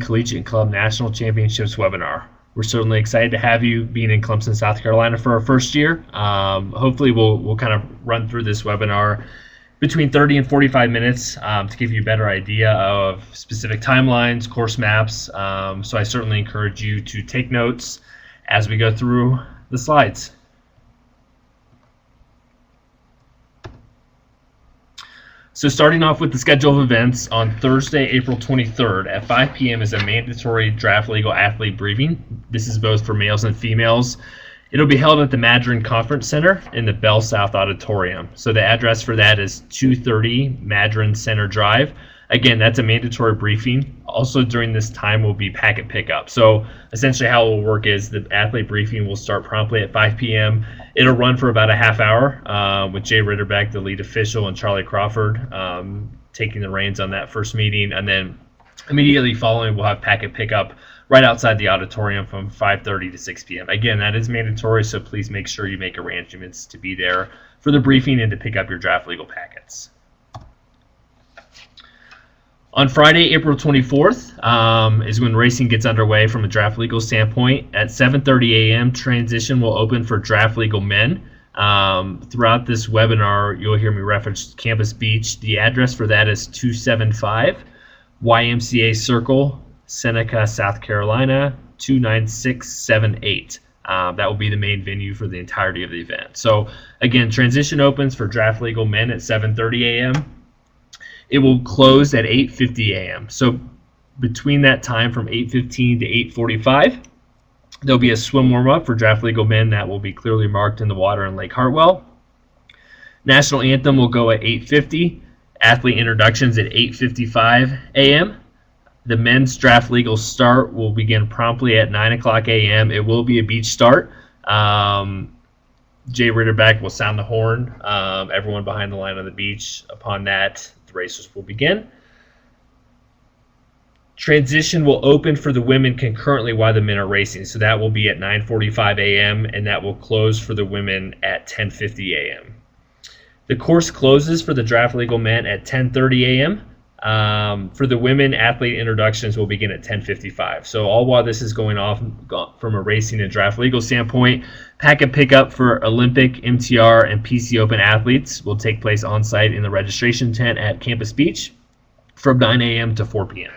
Collegiate Club National Championships webinar. We're certainly excited to have you being in Clemson, South Carolina for our first year. Hopefully we'll kind of run through this webinar between 30 and 45 minutes to give you a better idea of specific timelines, course maps. So I certainly encourage you to take notes as we go through the slides. So starting off with the schedule of events, on Thursday, April 23rd at 5 p.m. is a mandatory draft legal athlete briefing. This is both for males and females. It'll be held at the Madron Conference Center in the Bell South Auditorium. So the address for that is 230 Madron Center Drive. Again, that's a mandatory briefing. Also during this time will be packet pickup. So essentially how it will work is the athlete briefing will start promptly at 5 p.m. It'll run for about a half hour with Jay Ritterbeck, the lead official, and Charlie Crawford taking the reins on that first meeting. And then immediately following, we'll have packet pickup right outside the auditorium from 5:30 to 6 p.m. Again, that is mandatory, so please make sure you make arrangements to be there for the briefing and to pick up your draft legal packets. On Friday, April 24th is when racing gets underway from a draft legal standpoint. At 7:30 a.m., transition will open for draft legal men. Throughout this webinar, you'll hear me reference Campus Beach. The address for that is 275 YMCA Circle, Seneca, South Carolina, 29678. That will be the main venue for the entirety of the event. So again, transition opens for draft legal men at 7:30 a.m. It will close at 8:50 a.m. So between that time from 8:15 to 8:45, there'll be a swim warm-up for draft legal men that will be clearly marked in the water in Lake Hartwell. National anthem will go at 8:50. Athlete introductions at 8:55 a.m. The men's draft legal start will begin promptly at 9 o'clock a.m. It will be a beach start. Jay Ritterbeck will sound the horn. Everyone behind the line on the beach. Upon that, the racers will begin. Transition will open for the women concurrently while the men are racing. So that will be at 9:45 a.m. and that will close for the women at 10:50 a.m. The course closes for the draft legal men at 10:30 a.m. For the women, athlete introductions will begin at 10:55. So all while this is going off from a racing and draft legal standpoint, packet pickup for Olympic, MTR, and PC Open athletes will take place on site in the registration tent at Campus Beach from 9 a.m. to 4 p.m.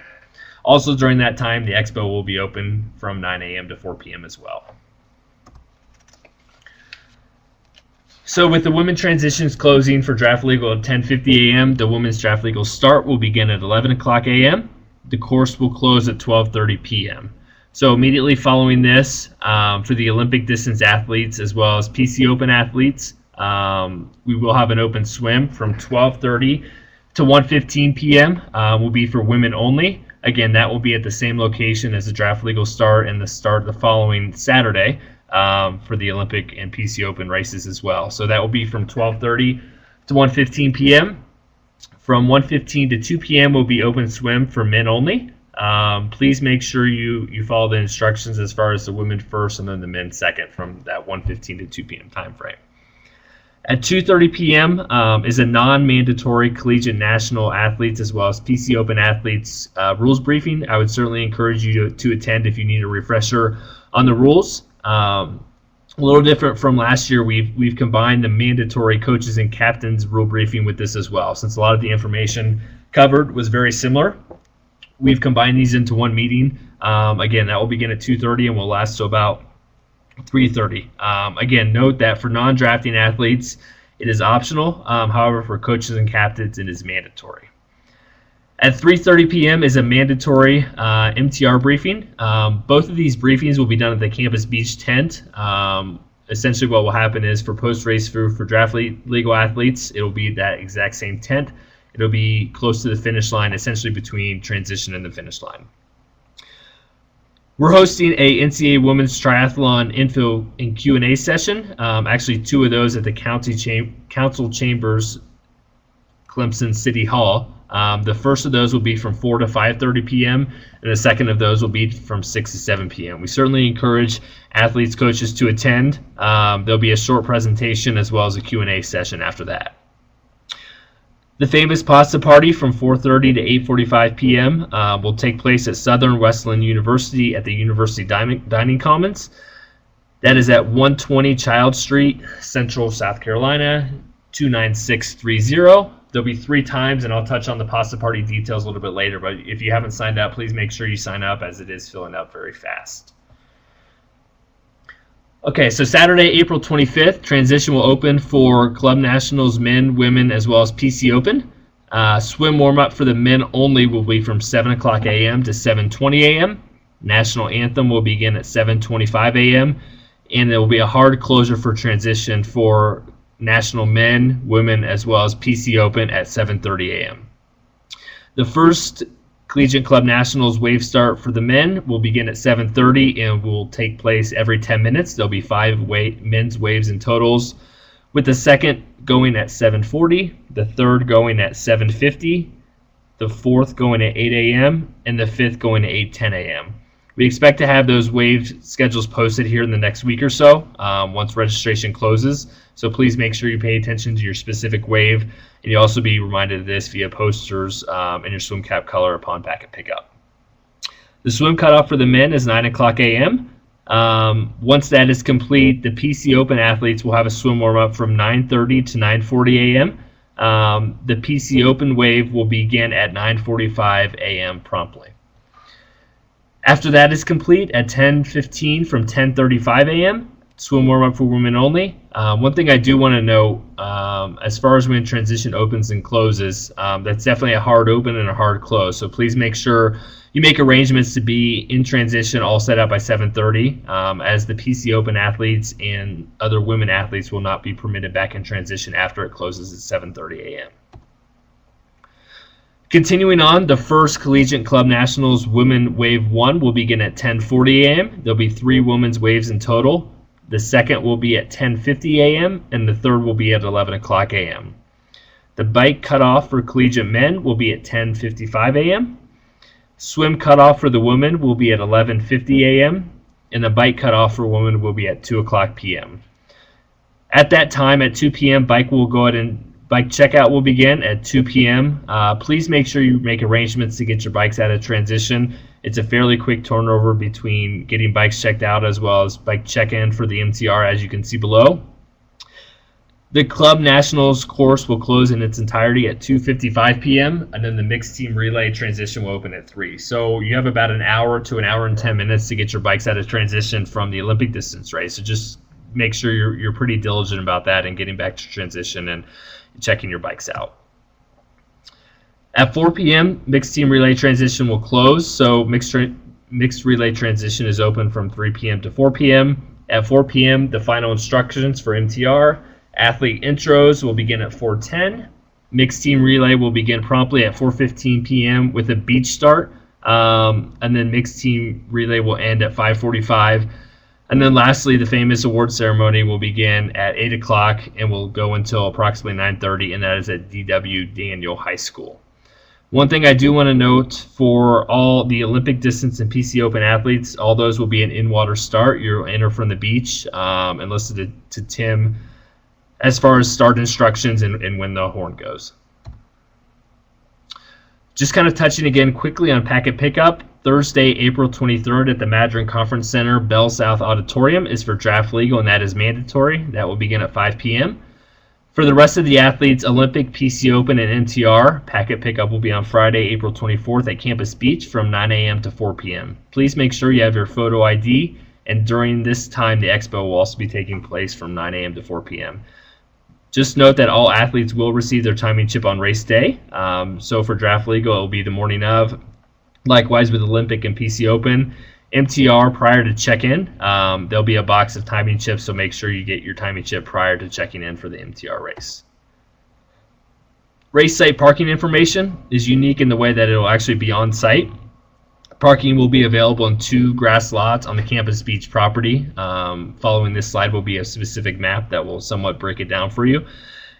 Also during that time, the expo will be open from 9 a.m. to 4 p.m. as well. So with the women transitions closing for draft legal at 10:50 a.m., the women's draft legal start will begin at 11 o'clock a.m. The course will close at 12:30 p.m. So immediately following this, for the Olympic distance athletes as well as PC Open athletes, we will have an open swim from 12:30 to 1:15 p.m. Will be for women only. Again, that will be at the same location as the draft legal start and the start the following Saturday. For the Olympic and PC Open races as well. So that will be from 12:30 to 1:15 p.m. From 1:15 to 2 p.m. will be open swim for men only. Please make sure you follow the instructions as far as the women first and then the men second from that 1:15 to 2 p.m. time frame. At 2:30 p.m. Is a non-mandatory collegiate national athletes as well as PC Open athletes rules briefing. I would certainly encourage you to attend if you need a refresher on the rules. A little different from last year, we've combined the mandatory coaches and captains rule briefing with this as well. Since a lot of the information covered was very similar, we've combined these into one meeting. Again, that will begin at 2:30 and will last to about 3:30. Again, note that for non-drafting athletes, it is optional. However, for coaches and captains, it is mandatory. At 3:30 p.m. is a mandatory MTR briefing. Both of these briefings will be done at the Campus Beach tent. Essentially what will happen is for post-race food for draft legal athletes, it will be that exact same tent. It'll be close to the finish line, essentially between transition and the finish line. We're hosting a NCAA Women's Triathlon info and Q&A session. Actually, two of those at the Council Chambers, Clemson City Hall. The first of those will be from 4 to 5:30 p.m. and the second of those will be from 6 to 7 p.m. We certainly encourage athletes, coaches to attend. There'll be a short presentation as well as a Q&A session after that. The famous pasta party from 4:30 to 8:45 p.m. Will take place at Southern Wesleyan University at the University Dining Commons. That is at 120 Child Street, Central South Carolina, 29630. There'll be 3 times, and I'll touch on the pasta party details a little bit later, but if you haven't signed up, please make sure you sign up, as it is filling up very fast. Okay, so Saturday, April 25th, transition will open for Club Nationals men, women, as well as PC Open. Swim warm-up for the men only will be from 7 o'clock a.m. to 7:20 a.m. National anthem will begin at 7:25 a.m., and there will be a hard closure for transition for National men, women, as well as PC Open at 7:30 a.m. The first Collegiate Club Nationals wave start for the men will begin at 7:30 and will take place every 10 minutes. There'll be 5 men's waves in totals, with the second going at 7:40, the third going at 7:50, the fourth going at 8 a.m., and the fifth going at 8:10 a.m. We expect to have those wave schedules posted here in the next week or so once registration closes. So please make sure you pay attention to your specific wave, and you'll also be reminded of this via posters in your swim cap color upon packet pickup. The swim cutoff for the men is 9 o'clock a.m. Once that is complete, the PC Open athletes will have a swim warm-up from 9:30 to 9:40 a.m. The PC Open wave will begin at 9:45 a.m. promptly. After that is complete, at 10:15 from 10:35 a.m., swim warm-up for women only. One thing I do want to note, as far as when transition opens and closes, that's definitely a hard open and a hard close. So please make sure you make arrangements to be in transition all set up by 7:30, as the PC Open athletes and other women athletes will not be permitted back in transition after it closes at 7:30 a.m. Continuing on, the first Collegiate Club Nationals Women Wave 1 will begin at 10:40 a.m. There'll be 3 women's waves in total. The second will be at 10:50 a.m. and the third will be at 11 o'clock a.m. The bike cutoff for collegiate men will be at 10:55 a.m. Swim cutoff for the women will be at 11:50 a.m. and the bike cutoff for women will be at 2 o'clock p.m. At that time, at 2 p.m., bike checkout will begin at 2 p.m. Please make sure you make arrangements to get your bikes out of transition. It's a fairly quick turnover between getting bikes checked out as well as bike check-in for the MTR, as you can see below. The Club Nationals course will close in its entirety at 2:55 p.m. and then the mixed team relay transition will open at 3. So you have about an hour to an hour and 10 minutes to get your bikes out of transition from the Olympic distance race. So just make sure you're pretty diligent about that and getting back to transition and checking your bikes out. At 4 p.m., mixed team relay transition will close. So mixed relay transition is open from 3 p.m. to 4 p.m. At 4 p.m., the final instructions for MTR. Athlete intros will begin at 4:10. Mixed team relay will begin promptly at 4:15 p.m. with a beach start, and then mixed team relay will end at 5:45. And then lastly, the famous award ceremony will begin at 8 o'clock and will go until approximately 9:30, and that is at D.W. Daniel High School. One thing I do want to note for all the Olympic distance and PC Open athletes, all those will be an in-water start. You'll enter from the beach and listen to Tim as far as start instructions and when the horn goes. Just kind of touching again quickly on packet pickup. Thursday, April 23rd at the Madron Conference Center, Bell South Auditorium is for draft legal, and that is mandatory. That will begin at 5 p.m. For the rest of the athletes, Olympic, PC Open, and MTR, packet pickup will be on Friday, April 24th at Campus Beach from 9 a.m. to 4 p.m. Please make sure you have your photo ID, and during this time, the expo will also be taking place from 9 a.m. to 4 p.m. Just note that all athletes will receive their timing chip on race day. So for draft legal, it will be the morning of. Likewise with Olympic and PC Open. MTR prior to check-in, there'll be a box of timing chips, so make sure you get your timing chip prior to checking in for the MTR race. Race site parking information is unique in the way that it will actually be on site. Parking will be available in 2 grass lots on the Campus Beach property. Following this slide will be a specific map that will somewhat break it down for you.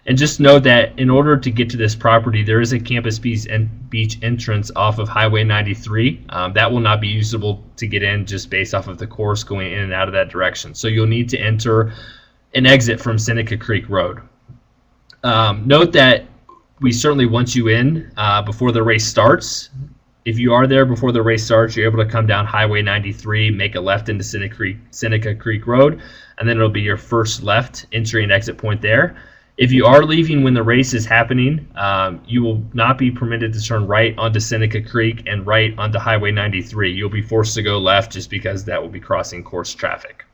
And just know that in order to get to this property, there is a Campus Beach entrance off of Highway 93. That will not be usable to get in just based off of the course going in and out of that direction. So you'll need to enter an exit from Seneca Creek Road. Note that we certainly want you in before the race starts. If you are there before the race starts, you're able to come down Highway 93, make a left into Seneca Creek Road, and then it'll be your first left entry and exit point there. If you are leaving when the race is happening, you will not be permitted to turn right onto Seneca Creek and right onto Highway 93. You'll be forced to go left just because that will be crossing course traffic.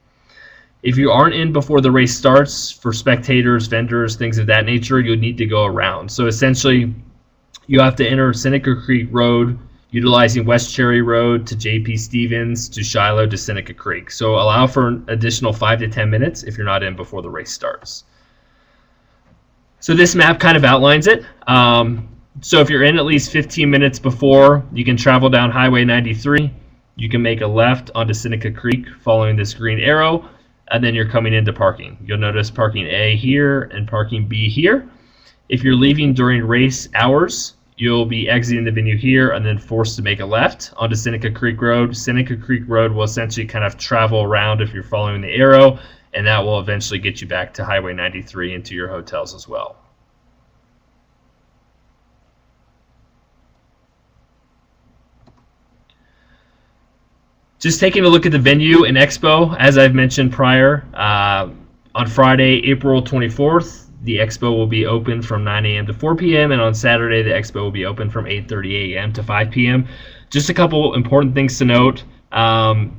If you aren't in before the race starts, for spectators, vendors, things of that nature, you'll need to go around. So essentially, you have to enter Seneca Creek Road, utilizing West Cherry Road to J.P. Stevens to Shiloh to Seneca Creek. So allow for an additional 5 to 10 minutes if you're not in before the race starts. So this map kind of outlines it. So if you're in at least 15 minutes before, you can travel down Highway 93. You can make a left onto Seneca Creek following this green arrow, and then you're coming into parking. You'll notice parking A here and parking B here. If you're leaving during race hours, you'll be exiting the venue here and then forced to make a left onto Seneca Creek Road. Seneca Creek Road will essentially kind of travel around if you're following the arrow, and that will eventually get you back to Highway 93 into your hotels as well. Just taking a look at the venue and expo, as I've mentioned prior, on Friday, April 24th, the expo will be open from 9 a.m. to 4 p.m., and on Saturday, the expo will be open from 8:30 a.m. to 5 p.m. Just a couple important things to note.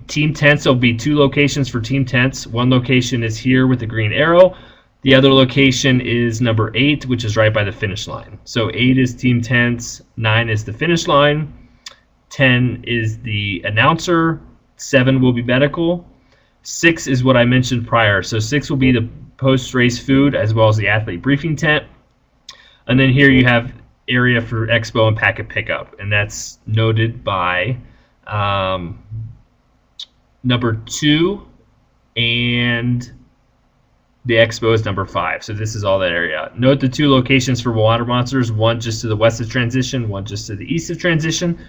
Team tents, there'll be 2 locations for team tents. One location is here with the green arrow. The other location is number 8, which is right by the finish line. So 8 is team tents, 9 is the finish line, 10 is the announcer, 7 will be medical, 6 is what I mentioned prior. So 6 will be the post-race food as well as the athlete briefing tent. And then here you have area for expo and packet pickup, and that's noted by number 2, and the expo is number 5. So this is all that area. Note the 2 locations for water monsters, one just to the west of transition, one just to the east of transition.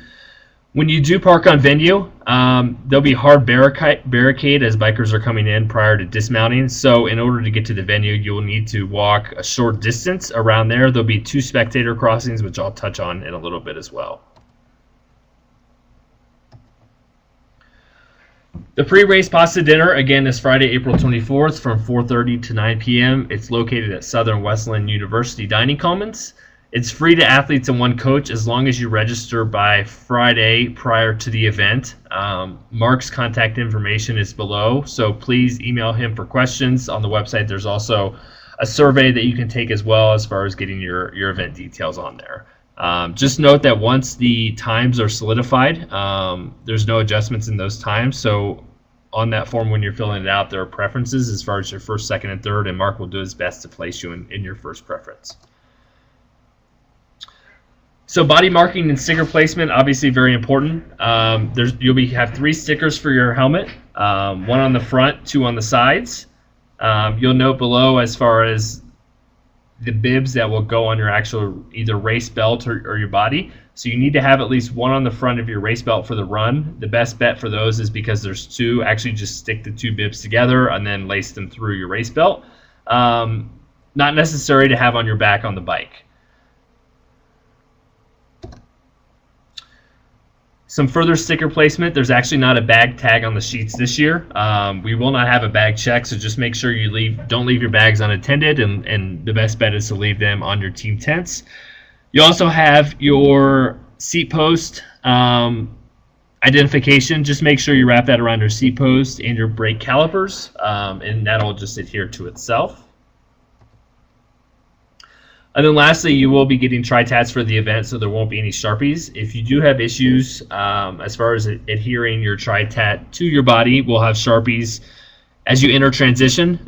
When you do park on venue, there'll be hard barricade as bikers are coming in prior to dismounting. So in order to get to the venue, you will need to walk a short distance around there. There'll be 2 spectator crossings, which I'll touch on in a little bit as well. The pre-race pasta dinner, again, is Friday, April 24th from 4:30 to 9 p.m. It's located at Southern Wesleyan University Dining Commons. It's free to athletes and one coach as long as you register by Friday prior to the event. Mark's contact information is below, so please email him for questions. On the website, there's also a survey that you can take as well as far as getting your event details on there. Just note that once the times are solidified, there's no adjustments in those times. So on that form, when you're filling it out, there are preferences as far as your first, second, and third, and Mark will do his best to place you in your first preference. So body marking and sticker placement, obviously very important. You'll have 3 stickers for your helmet, 1 on the front, 2 on the sides. You'll note below as far as the bibs that will go on your actual either race belt or your body. So you need to have at least 1 on the front of your race belt for the run. The best bet for those is because there's 2, actually just stick the 2 bibs together and then lace them through your race belt. Not necessary to have on your back on the bike. Some further sticker placement. There's actually not a bag tag on the sheets this year. We will not have a bag check, so just make sure you don't leave your bags unattended, and the best bet is to leave them on your team tents. You also have your seat post identification. Just make sure you wrap that around your seat post and your brake calipers, and that'll just adhere to itself. And then lastly, you will be getting tri-tats for the event, so there won't be any Sharpies. If you do have issues as far as adhering your tri-tat to your body, we'll have Sharpies as you enter transition.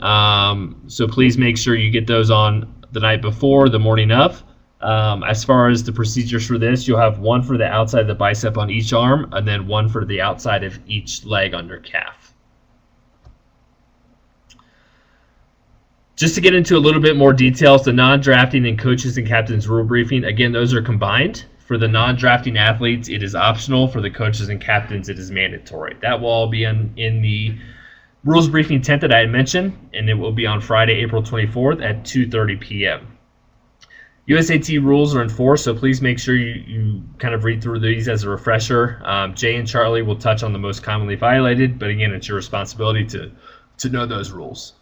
So please make sure you get those on the night before, the morning of. As far as the procedures for this, you'll have 1 for the outside of the bicep on each arm, and then 1 for the outside of each leg on your calf. Just to get into a little bit more details, the non-drafting and coaches and captains rule briefing, again, those are combined. For the non-drafting athletes, it is optional. For the coaches and captains, it is mandatory. That will all be in the rules briefing tent that I had mentioned, and it will be on Friday, April 24th at 2:30 p.m. USAT rules are in force, so please make sure you kind of read through these as a refresher. Jay and Charlie will touch on the most commonly violated, but again, it's your responsibility to know those rules.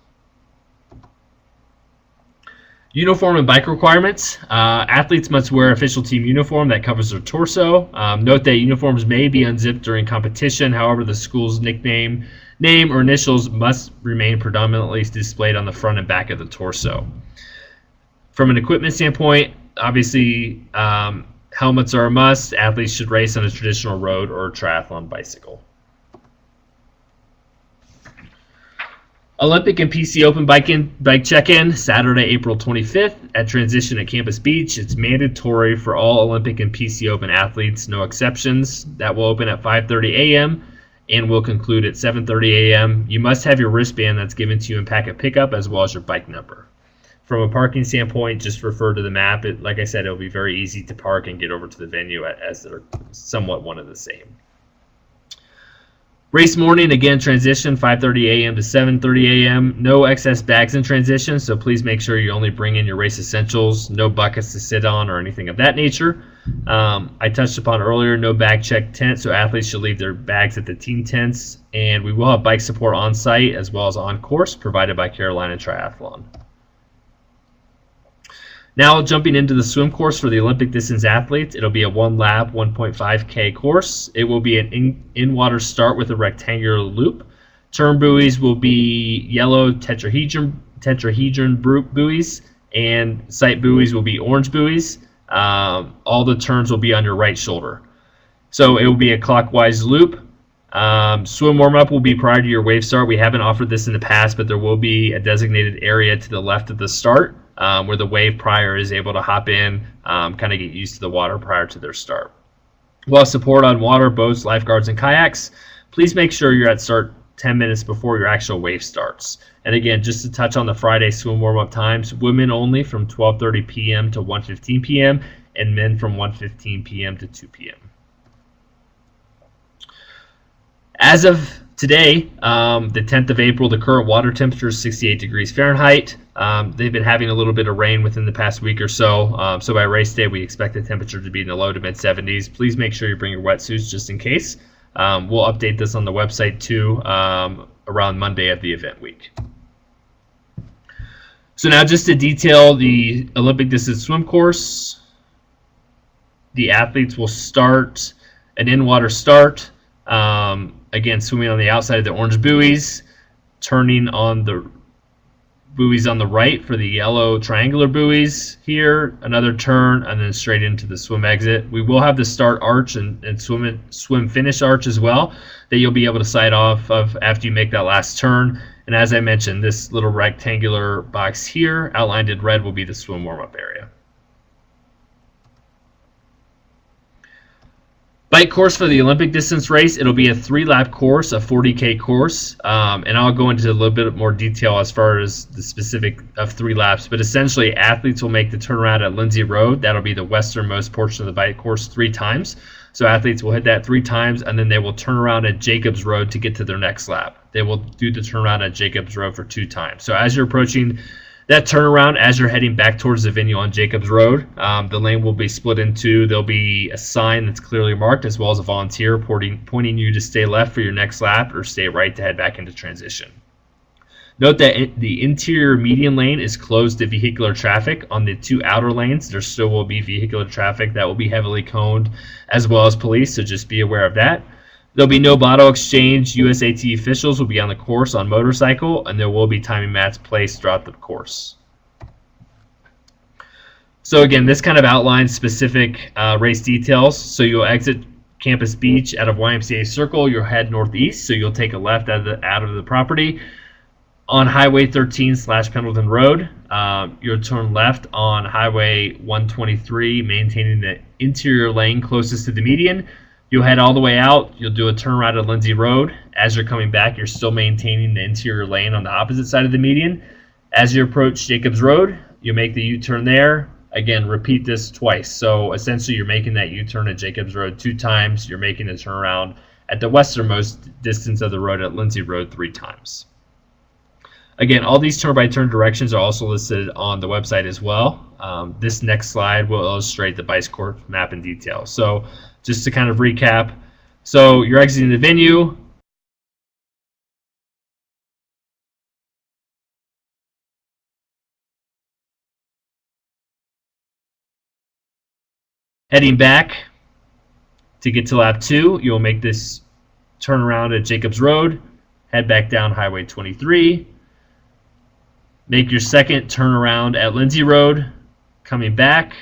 Uniform and bike requirements. Athletes must wear official team uniform that covers their torso. Note that uniforms may be unzipped during competition. However, the school's nickname, name, or initials must remain predominantly displayed on the front and back of the torso. From an equipment standpoint, obviously, helmets are a must. Athletes should race on a traditional road or triathlon bicycle. Olympic and PC Open bike check-in, Saturday, April 25th at Transition at Campus Beach. It's mandatory for all Olympic and PC Open athletes, no exceptions. That will open at 5:30 a.m. and will conclude at 7:30 a.m. You must have your wristband that's given to you in packet pickup as well as your bike number. From a parking standpoint, just refer to the map. Like I said, it'll be very easy to park and get over to the venue as they're somewhat one of the same. Race morning, again, transition 5:30 a.m. to 7:30 a.m. No excess bags in transition, so please make sure you only bring in your race essentials. No buckets to sit on or anything of that nature. I touched upon earlier, no bag check tent, so athletes should leave their bags at the team tents. And we will have bike support on site as well as on course provided by Carolina Triathlon. Now jumping into the swim course for the Olympic distance athletes, it'll be a 1-lap, 1.5K course. It will be an in-water start with a rectangular loop. Turn buoys will be yellow tetrahedron buoys, and sight buoys will be orange buoys. All the turns will be on your right shoulder. So it will be a clockwise loop. Swim warm-up will be prior to your wave start. We haven't offered this in the past, but there will be a designated area to the left of the start where the wave prior is able to hop in, kind of get used to the water prior to their start. We'll have support on water, boats, lifeguards, and kayaks. Please make sure you're at start 10 minutes before your actual wave starts. And again, just to touch on the Friday swim warm-up times, women only from 12:30 p.m. to 1:15 p.m. and men from 1:15 p.m. to 2 p.m. As of today, the 10th of April, the current water temperature is 68 degrees Fahrenheit. They've been having a little bit of rain within the past week or so. So by race day, we expect the temperature to be in the low to mid 70s. Please make sure you bring your wetsuits just in case. We'll update this on the website too around Monday of the event week. So now just to detail the Olympic distance swim course, the athletes will start an in-water start. Again, swimming on the outside of the orange buoys, turning on the buoys on the right for the yellow triangular buoys here, another turn, and then straight into the swim exit. We will have the start arch and swim finish arch as well that you'll be able to sight off of after you make that last turn. And as I mentioned, this little rectangular box here, outlined in red, will be the swim warm-up area. Bike course for the Olympic distance race, it'll be a 3-lap course, a 40K course, and I'll go into a little bit more detail as far as the specific of 3 laps, but essentially athletes will make the turnaround at Lindsay Road. That'll be the westernmost portion of the bike course 3 times. So athletes will hit that 3 times, and then they will turn around at Jacobs Road to get to their next lap. They will do the turnaround at Jacobs Road for 2 times. So as you're approaching that turnaround, as you're heading back towards the venue on Jacobs Road, the lane will be split in 2. There'll be a sign that's clearly marked as well as a volunteer pointing you to stay left for your next lap or stay right to head back into transition. Note that the interior median lane is closed to vehicular traffic. On the 2 outer lanes, there still will be vehicular traffic that will be heavily coned as well as police, so just be aware of that. There'll be no bottle exchange. USAT officials will be on the course on motorcycle, and there will be timing mats placed throughout the course. So again, this kind of outlines specific race details. So you'll exit Campus Beach out of YMCA Circle. You'll head northeast, so you'll take a left out of the property. On Highway 13/Pendleton Road, you'll turn left on Highway 123, maintaining the interior lane closest to the median. You'll head all the way out. You'll do a turn right at Lindsay Road. As you're coming back, you're still maintaining the interior lane on the opposite side of the median. As you approach Jacobs Road, you make the U-turn there. Again, repeat this twice. So essentially, you're making that U-turn at Jacobs Road 2 times. You're making the turnaround at the westernmost distance of the road at Lindsay Road 3 times. Again, all these turn-by-turn directions are also listed on the website as well. This next slide will illustrate the bike course map in detail. So just to kind of recap, so you're exiting the venue. Heading back to get to lap 2, you'll make this turnaround at Jacobs Road, head back down Highway 23, make your second turnaround at Lindsay Road, coming back,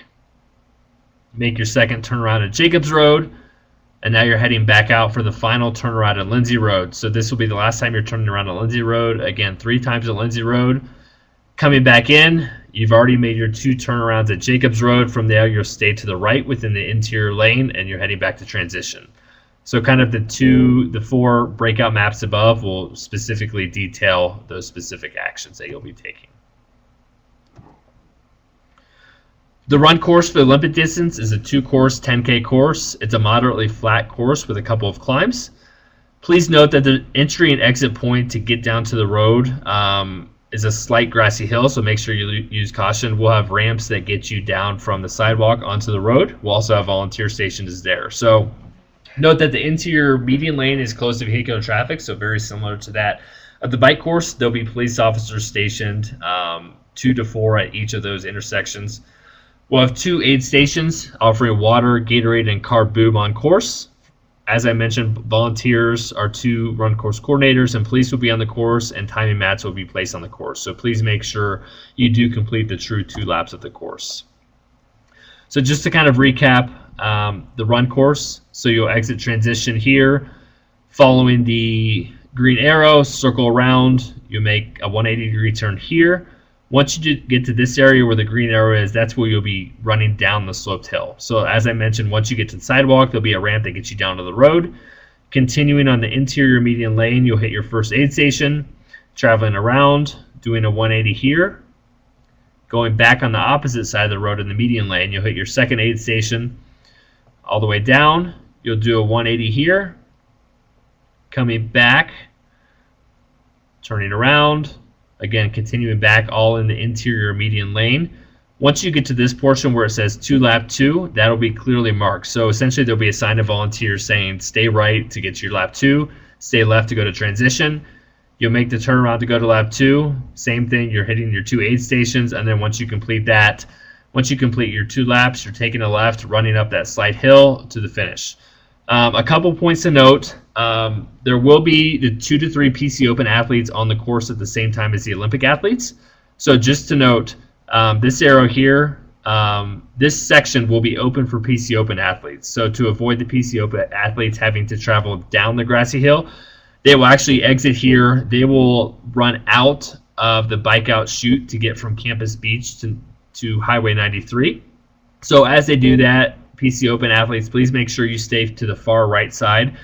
make your second turnaround at Jacobs Road, and now you're heading back out for the final turnaround at Lindsay Road. So this will be the last time you're turning around at Lindsay Road. Again, 3 times at Lindsay Road. Coming back in, you've already made your 2 turnarounds at Jacobs Road. From there, you'll stay to the right within the interior lane, and you're heading back to transition. So kind of the 4 breakout maps above will specifically detail those specific actions that you'll be taking. The run course for the Olympic distance is a 2-course 10K course. It's a moderately flat course with a couple of climbs. Please note that the entry and exit point to get down to the road is a slight grassy hill, so make sure you use caution. We'll have ramps that get you down from the sidewalk onto the road. We'll also have volunteer stations there. So note that the interior median lane is closed to vehicular traffic, so very similar to that of the bike course. There'll be police officers stationed, 2 to 4 at each of those intersections. We'll have 2 aid stations offering water, Gatorade, and carb boob on course. As I mentioned, volunteers are 2 run course coordinators, and police will be on the course, and timing mats will be placed on the course. So please make sure you do complete the true 2 laps of the course. So just to kind of recap the run course, so you'll exit transition here, following the green arrow, circle around, you make a 180-degree turn here. Once you get to this area where the green arrow is, that's where you'll be running down the sloped hill. So as I mentioned, once you get to the sidewalk, there'll be a ramp that gets you down to the road. Continuing on the interior median lane, you'll hit your first aid station, traveling around, doing a 180 here. Going back on the opposite side of the road in the median lane, you'll hit your second aid station. All the way down, you'll do a 180 here. Coming back, turning around. Again, continuing back all in the interior median lane. Once you get to this portion where it says 2 lap 2, that'll be clearly marked. So essentially there'll be a sign of volunteers saying stay right to get to your lap 2, stay left to go to transition. You'll make the turnaround to go to lap 2. Same thing, you're hitting your 2 aid stations, and then once you complete your 2 laps, you're taking a left, running up that slight hill to the finish. A couple points to note. There will be the 2 to 3 PC Open athletes on the course at the same time as the Olympic athletes. So just to note, this arrow here, this section will be open for PC Open athletes. So to avoid the PC Open athletes having to travel down the grassy hill, they will actually exit here. They will run out of the bike out chute to get from Campus Beach to Highway 93. So as they do that, PC Open athletes, please make sure you stay to the far right side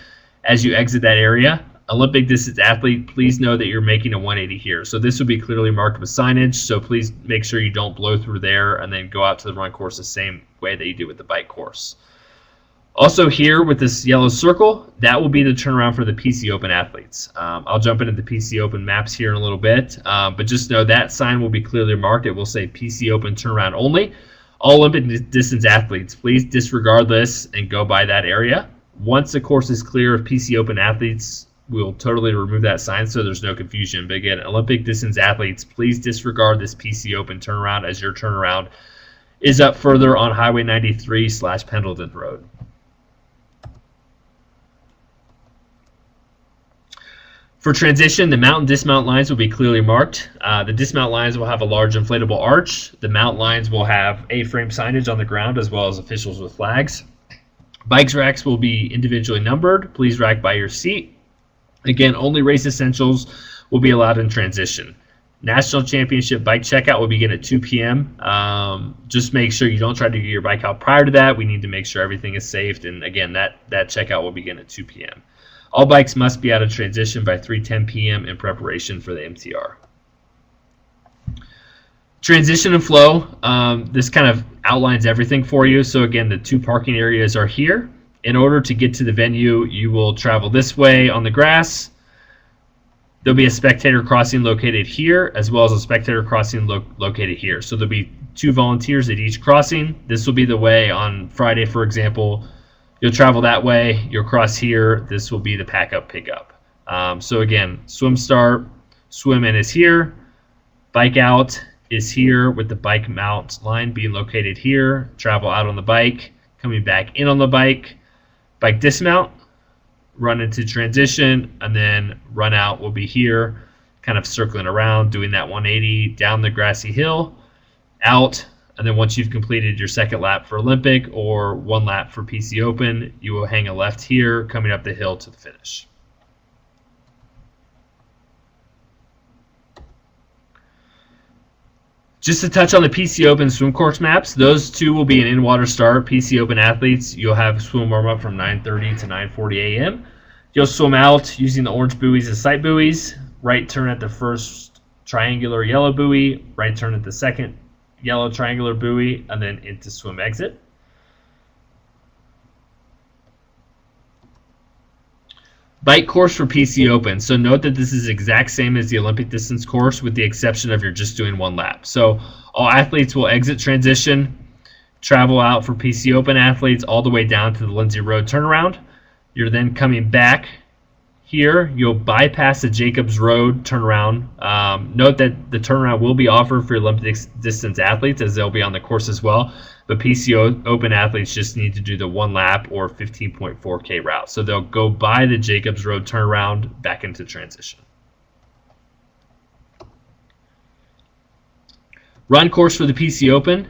as you exit that area. Olympic distance athlete, please know that you're making a 180 here. So this will be clearly marked with signage, so please make sure you don't blow through there and then go out to the run course the same way that you do with the bike course. Also here with this yellow circle, that will be the turnaround for the PC Open athletes. I'll jump into the PC Open maps here in a little bit, but just know that sign will be clearly marked. It will say PC Open turnaround only. All Olympic distance athletes, please disregard this and go by that area. Once the course is clear of PC Open athletes, we'll totally remove that sign so there's no confusion. But again, Olympic distance athletes, please disregard this PC Open turnaround as your turnaround is up further on Highway 93/Pendleton Road. For transition, the mount and dismount lines will be clearly marked. The dismount lines will have a large inflatable arch. The mount lines will have A-frame signage on the ground as well as officials with flags. Bikes racks will be individually numbered. Please rack by your seat. Again, only race essentials will be allowed in transition. National Championship bike checkout will begin at 2 p.m. Just make sure you don't try to get your bike out prior to that. We need to make sure everything is safe. And again, that checkout will begin at 2 p.m. All bikes must be out of transition by 3:10 p.m. in preparation for the MTR. Transition and flow, this kind of outlines everything for you. So again, the 2 parking areas are here. In order to get to the venue, you will travel this way on the grass. There'll be a spectator crossing located here, as well as a spectator crossing located here. So there'll be 2 volunteers at each crossing. This will be the way on Friday, for example. You'll travel that way. You'll cross here. This will be the pack up, pick up. So again, swim start, swim in is here. Bike out is here with the bike mount line being located here. Travel out on the bike, coming back in on the bike. Bike dismount, run into transition, and then run out will be here, kind of circling around, doing that 180 down the grassy hill, out, and then once you've completed your second lap for Olympic or 1 lap for PC Open, you will hang a left here, coming up the hill to the finish. Just to touch on the PC Open swim course maps, those 2 will be an in-water start. PC Open athletes, you'll have swim warm-up from 9:30 to 9:40 a.m. You'll swim out using the orange buoys as sight buoys. Right turn at the first triangular yellow buoy, right turn at the second yellow triangular buoy, and then into swim exit. Bike course for PC Open. So note that this is exact same as the Olympic distance course with the exception of you're just doing 1 lap. So all athletes will exit transition, travel out for PC Open athletes all the way down to the Lindsay Road turnaround. You're then coming back here. You'll bypass the Jacobs Road turnaround. Note that the turnaround will be offered for Olympic distance athletes as they'll be on the course as well. But PC Open athletes just need to do the 1 lap or 15.4K route. So they'll go by the Jacobs Road turnaround back into transition. Run course for the PC Open.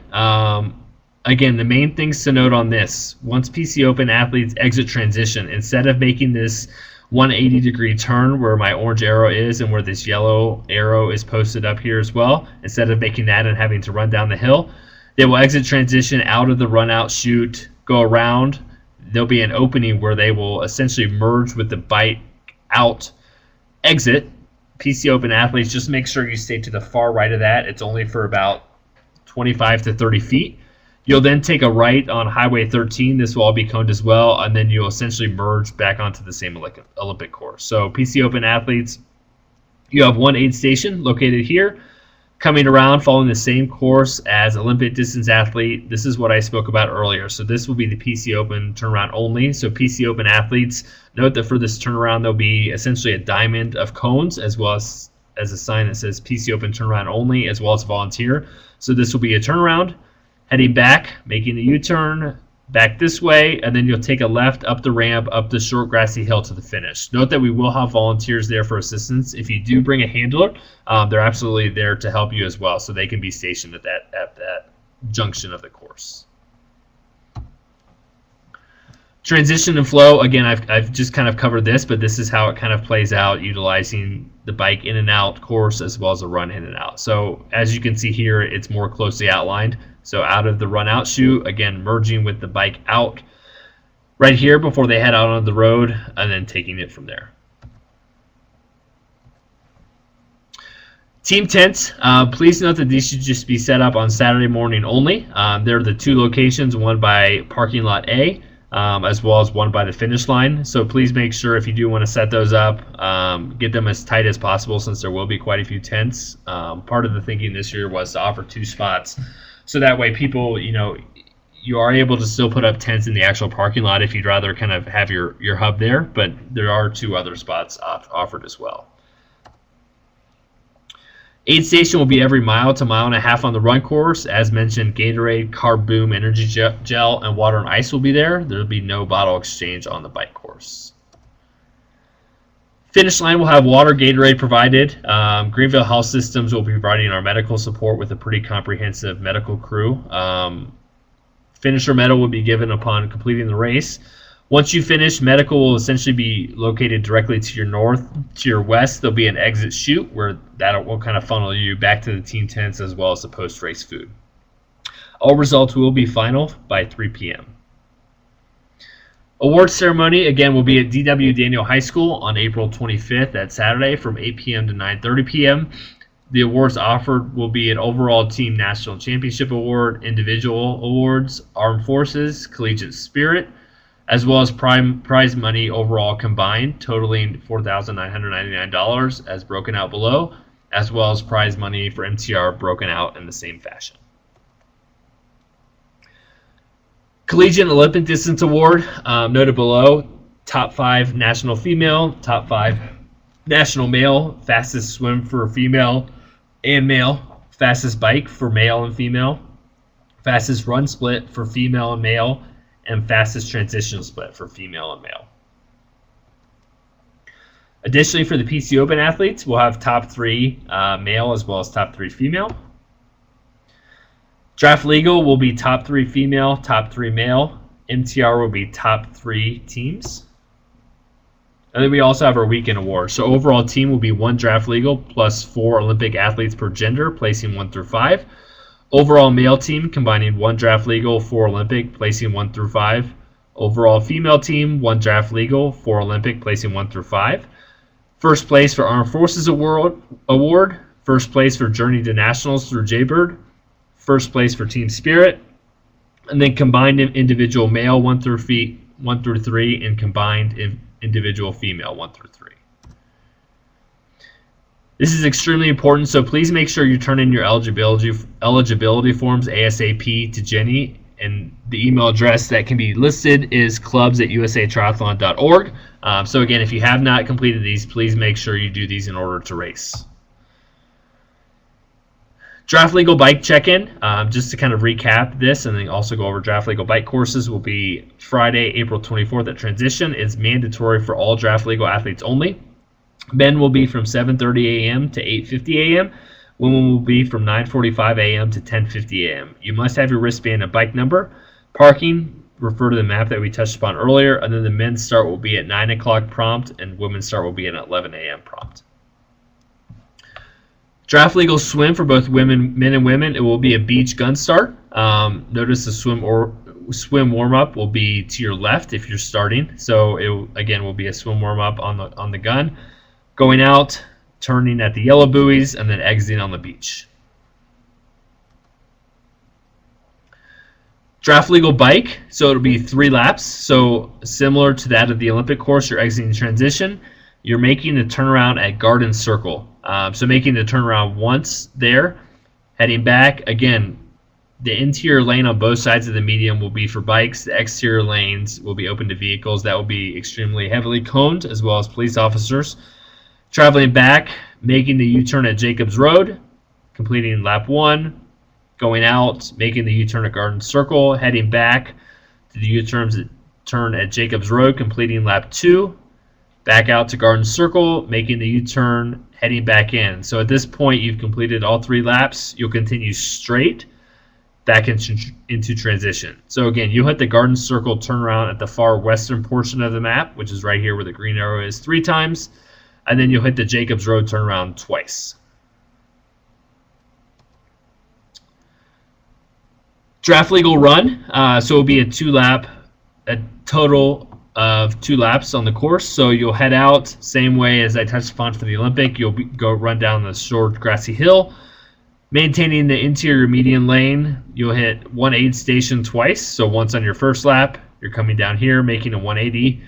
Again, the main things to note on this, once PC Open athletes exit transition, instead of making this 180-degree turn where my orange arrow is and where this yellow arrow is posted up here as well, instead of making that and having to run down the hill, they will exit transition out of the run out chute, go around. There'll be an opening where they will essentially merge with the bike out exit. PC Open athletes, just make sure you stay to the far right of that. It's only for about 25 to 30 feet. You'll then take a right on Highway 13. This will all be coned as well, and then you'll essentially merge back onto the same Olympic course. So PC Open athletes, you have 1 aid station located here, coming around following the same course as Olympic distance athlete. This is what I spoke about earlier. So this will be the PC Open turnaround only. So PC Open athletes, note that for this turnaround, there'll be essentially a diamond of cones as well as a sign that says PC Open turnaround only, as well as volunteer. So this will be a turnaround, heading back, making the U-turn, back this way, and then you'll take a left up the ramp, up the short grassy hill to the finish. Note that we will have volunteers there for assistance. If you do bring a handler, they're absolutely there to help you as well, so they can be stationed at that junction of the course. Transition and flow, again, I've just kind of covered this, but this is how it kind of plays out, utilizing the bike in and out course as well as a run in and out. So as you can see here, it's more closely outlined. So out of the run out chute, again, merging with the bike out right here before they head out on the road, and then taking it from there. Team tents, please note that these should just be set up on Saturday morning only. There are the 2 locations, one by parking lot A, as well as one by the finish line. So please make sure if you do want to set those up, get them as tight as possible since there will be quite a few tents. Part of the thinking this year was to offer 2 spots. So that way people, you are able to still put up tents in the actual parking lot if you'd rather kind of have your hub there, but there are 2 other spots offered as well. Aid station will be every mile to mile and a half on the run course. As mentioned, Gatorade, Carb Boom, Energy Gel, and water and ice will be there. There will be no bottle exchange on the bike course. Finish line will have water, Gatorade provided. Greenville Health Systems will be providing our medical support with a pretty comprehensive medical crew. Finisher medal will be given upon completing the race. Once you finish, medical will essentially be located directly to your north. To your west, there'll be an exit chute where that will kind of funnel you back to the team tents as well as the post-race food. All results will be final by 3 p.m. Awards ceremony, again, will be at D.W. Daniel High School on April 25th, that Saturday, from 8 p.m. to 9:30 p.m. The awards offered will be an overall team national championship award, individual awards, armed forces, collegiate spirit, as well as prize money overall combined, totaling $4,999 as broken out below, as well as prize money for MTR broken out in the same fashion. Collegiate Olympic Distance Award, noted below, top 5 national female, top 5 national male, fastest swim for female and male, fastest bike for male and female, fastest run split for female and male, and fastest transition split for female and male. Additionally, for the PC Open athletes, we'll have top 3 male as well as top 3 female. Draft Legal will be top 3 female, top 3 male. MTR will be top 3 teams. And then we also have our weekend award. So overall team will be 1 Draft Legal plus 4 Olympic athletes per gender, placing 1 through 5. Overall male team combining 1 Draft Legal, 4 Olympic, placing 1 through 5. Overall female team, 1 Draft Legal, 4 Olympic, placing 1 through 5. First place for Armed Forces Award. First place for Journey to Nationals through Jaybird. First place for Team Spirit. And then combined individual male 1 through 3 and combined individual female 1 through 3. This is extremely important, so please make sure you turn in your eligibility forms ASAP to Jenny, and the email address that can be listed is clubs@usatriathlon.org. So again, if you have not completed these, please make sure you do these in order to race. Draft Legal Bike Check-In, just to kind of recap this and then also go over Draft Legal Bike courses, will be Friday, April 24th at Transition. It's mandatory for all Draft Legal athletes only. Men will be from 7:30 a.m. to 8:50 a.m. Women will be from 9:45 a.m. to 10:50 a.m. You must have your wristband and bike number. Parking, refer to the map that we touched upon earlier, and then the men's start will be at 9 o'clock prompt, and women's start will be at 11 a.m. prompt. Draft Legal Swim for both men and women. It will be a beach gun start. Notice the swim warm-up will be to your left if you're starting. So it again will be a swim warm-up on the gun. Going out, turning at the yellow buoys, and then exiting on the beach. Draft Legal Bike, so it'll be 3 laps. So similar to that of the Olympic course, you're exiting transition. You're making the turnaround at Garden Circle. So making the turnaround once there, heading back. Again, the interior lane on both sides of the median will be for bikes. The exterior lanes will be open to vehicles. That will be extremely heavily coned, as well as police officers. Traveling back, making the U-turn at Jacobs Road, completing lap 1, going out, making the U-turn at Garden Circle, heading back to the U-turn at Jacobs Road, completing lap 2, back out to Garden Circle, making the U-turn, heading back in. So at this point, you've completed all 3 laps. You'll continue straight back into transition. So again, you'll hit the Garden Circle turnaround at the far western portion of the map, which is right here where the green arrow is, 3 times. And then you'll hit the Jacobs Road turnaround twice. Draft Legal Run, so it'll be a total of 2 laps on the course. So you'll head out, same way as I touched upon for the Olympic. You'll go run down the short grassy hill. Maintaining the interior median lane, you'll hit one aid station twice. So once on your first lap, you're coming down here, making a 180.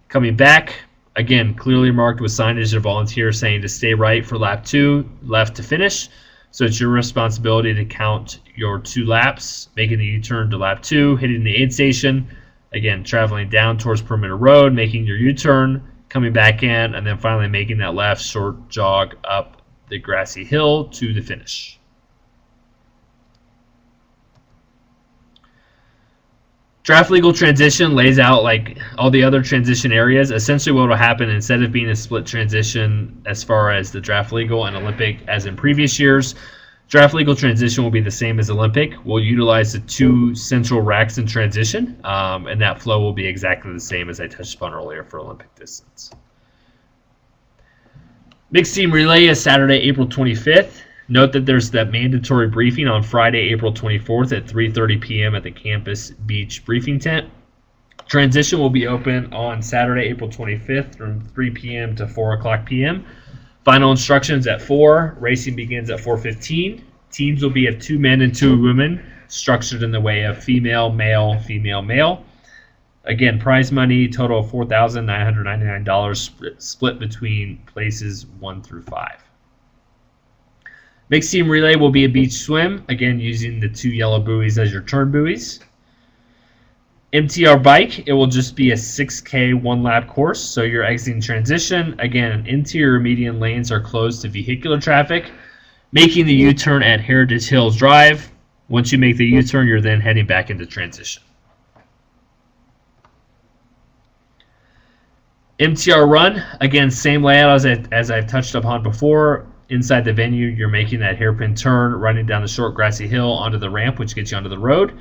Coming back, again, clearly marked with signage of volunteers saying to stay right for lap 2, left to finish. So it's your responsibility to count your 2 laps, making the U-turn to lap 2, hitting the aid station, again, traveling down towards Perimeter Road, making your U-turn, coming back in, and then finally making that last short jog up the grassy hill to the finish. Draft Legal Transition lays out like all the other transition areas. Essentially what will happen, instead of being a split transition as far as the Draft Legal and Olympic as in previous years, Draft Legal Transition will be the same as Olympic. We'll utilize the 2 central racks in transition, and that flow will be exactly the same as I touched upon earlier for Olympic distance. Mixed Team Relay is Saturday, April 25th. Note that there's that mandatory briefing on Friday, April 24th at 3:30 p.m. at the Campus Beach Briefing Tent. Transition will be open on Saturday, April 25th from 3 p.m. to 4 o'clock p.m. Final instructions at 4. Racing begins at 4:15. Teams will be of 2 men and 2 women, structured in the way of female, male, female, male. Again, prize money total of $4,999 split between places 1 through 5. Mixed team relay will be a beach swim, again using the 2 yellow buoys as your turn buoys. MTR bike, it will just be a 6K 1-lap course, so you're exiting transition. Again, interior median lanes are closed to vehicular traffic, making the U-turn at Heritage Hills Drive. Once you make the U-turn, you're then heading back into transition. MTR run, again, same layout as I've touched upon before. Inside the venue, you're making that hairpin turn, running down the short grassy hill onto the ramp, which gets you onto the road.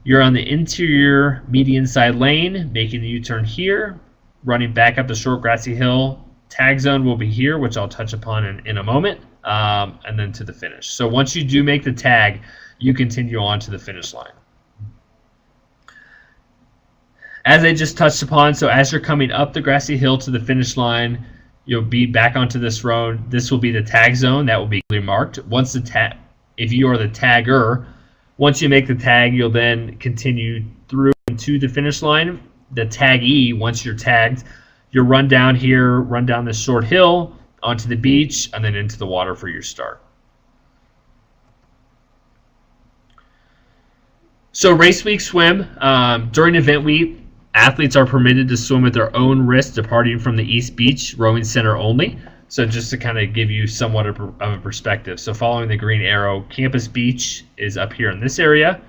You're on the interior median side lane, making the U-turn here, running back up the short grassy hill. Tag zone will be here, which I'll touch upon in a moment, and then to the finish. So once you do make the tag, you continue on to the finish line. As I just touched upon, so as you're coming up the grassy hill to the finish line, you'll be back onto this road. This will be the tag zone. That will be clearly marked. Once the if you are the tagger, once you make the tag, you'll then continue through to the finish line. The taggee, once you're tagged, you'll run down here, run down this short hill onto the beach, and then into the water for your start. So race week swim. During event week, athletes are permitted to swim at their own risk departing from the East Beach Rowing Center only. So just to kind of give you somewhat of a perspective. So following the green arrow, Campus Beach is up here in this area.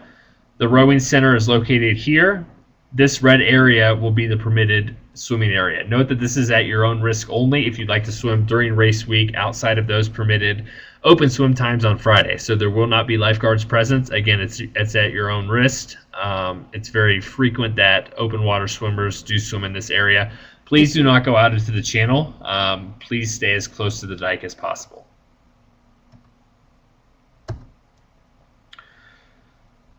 The Rowing Center is located here. This red area will be the permitted swimming area. Note that this is at your own risk only if you'd like to swim during race week outside of those permitted open swim times on Friday. So there will not be lifeguards present. Again, it's at your own risk. It's very frequent that open water swimmers do swim in this area. Please do not go out into the channel. Please stay as close to the dike as possible.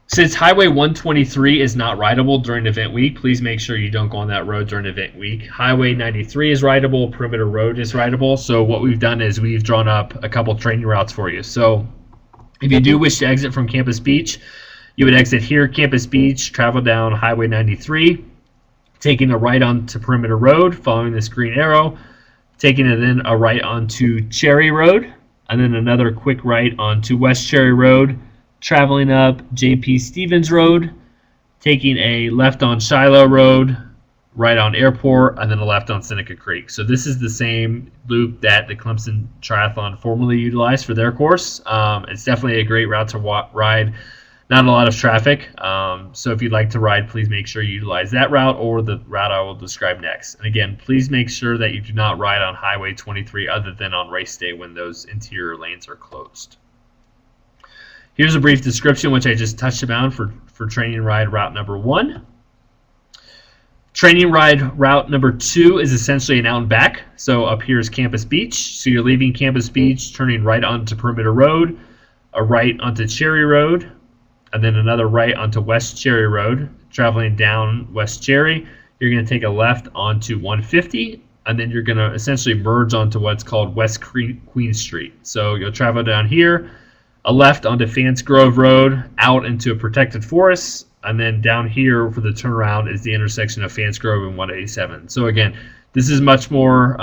Since Highway 123 is not rideable during event week, please make sure you don't go on that road during event week. Highway 93 is rideable, Perimeter Road is rideable. So what we've done is we've drawn up a couple training routes for you. So if you do wish to exit from Campus Beach, you would exit here, Campus Beach, travel down Highway 93, taking a right onto Perimeter Road, following this green arrow, taking it then a right onto Cherry Road, and then another quick right onto West Cherry Road, traveling up J.P. Stevens Road, taking a left on Shiloh Road, right on Airport, and then a left on Seneca Creek. So this is the same loop that the Clemson Triathlon formerly utilized for their course. It's definitely a great route to ride. Not a lot of traffic. So if you'd like to ride, please make sure you utilize that route or the route I will describe next. And again, please make sure that you do not ride on Highway 23 other than on race day when those interior lanes are closed. Here's a brief description, which I just touched upon for training ride route number 1. Training ride route number 2 is essentially an out and back. So up here is Campus Beach. So you're leaving Campus Beach, turning right onto Perimeter Road, a right onto Cherry Road, and then another right onto West Cherry Road. Traveling down West Cherry, you're going to take a left onto 150, and then you're going to essentially merge onto what's called West Queen Street. So you'll travel down here, a left onto Fans Grove Road, out into a protected forest, and then down here for the turnaround is the intersection of Fans Grove and 187. So again, this is much more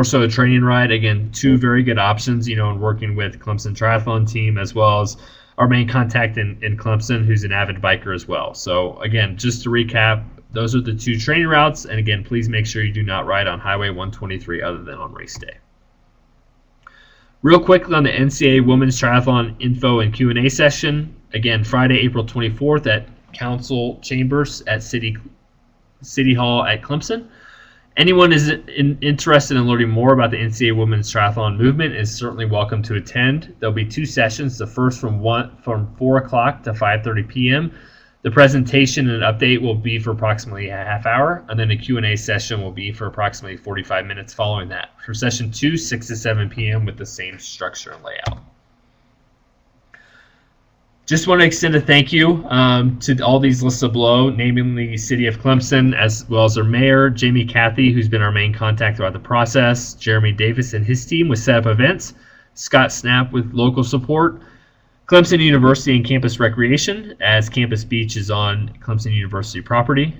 so a training ride. Again, 2 very good options, in working with Clemson Triathlon team as well as our main contact in Clemson, who's an avid biker as well. So again, just to recap, those are the 2 training routes. And again, please make sure you do not ride on Highway 123 other than on race day. Real quickly on the NCAA Women's Triathlon info and Q&A session. Again, Friday, April 24th at Council Chambers at City Hall at Clemson. Anyone is interested in learning more about the NCAA Women's Triathlon movement is certainly welcome to attend. There'll be 2 sessions. The first from 4 o'clock to 5:30 p.m. The presentation and update will be for approximately a half hour, and then the Q&A session will be for approximately 45 minutes following that. For session 2, 6 to 7 p.m. with the same structure and layout. Just want to extend a thank you to all these listed below, namely the City of Clemson, as well as their mayor, Jamie Cathy, who's been our main contact throughout the process, Jeremy Davis and his team with setup events, Scott Snap with local support, Clemson University and Campus Recreation, as Campus Beach is on Clemson University property.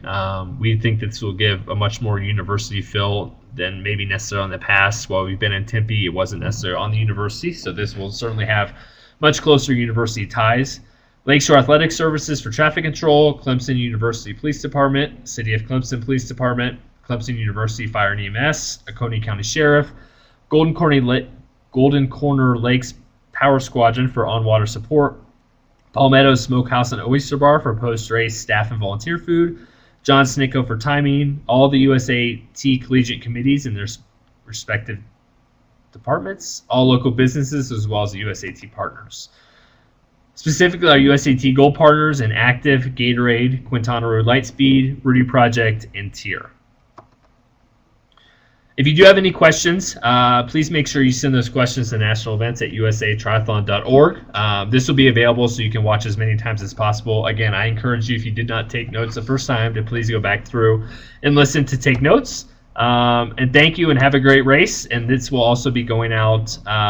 We think this will give a much more university feel than maybe necessarily in the past. While we've been in Tempe, it wasn't necessarily on the university, so this will certainly have much closer university ties. Lakeshore Athletic Services for traffic control, Clemson University Police Department, City of Clemson Police Department, Clemson University Fire and EMS, Oconee County Sheriff, Golden Corner Lakes Power Squadron for on-water support, Palmetto Smokehouse and Oyster Bar for post-race staff and volunteer food, John Snicko for timing, all the USAT collegiate committees and their respective departments, all local businesses, as well as the USAT partners. Specifically, our USAT Gold partners in Active, Gatorade, Quintana Roo Lightspeed, Rudy Project, and Tier. If you do have any questions, please make sure you send those questions to national events at usatriathlon.org. This will be available so you can watch as many times as possible. Again, I encourage you, if you did not take notes the first time, to please go back through and listen to take notes. And thank you, and have a great race. And this will also be going out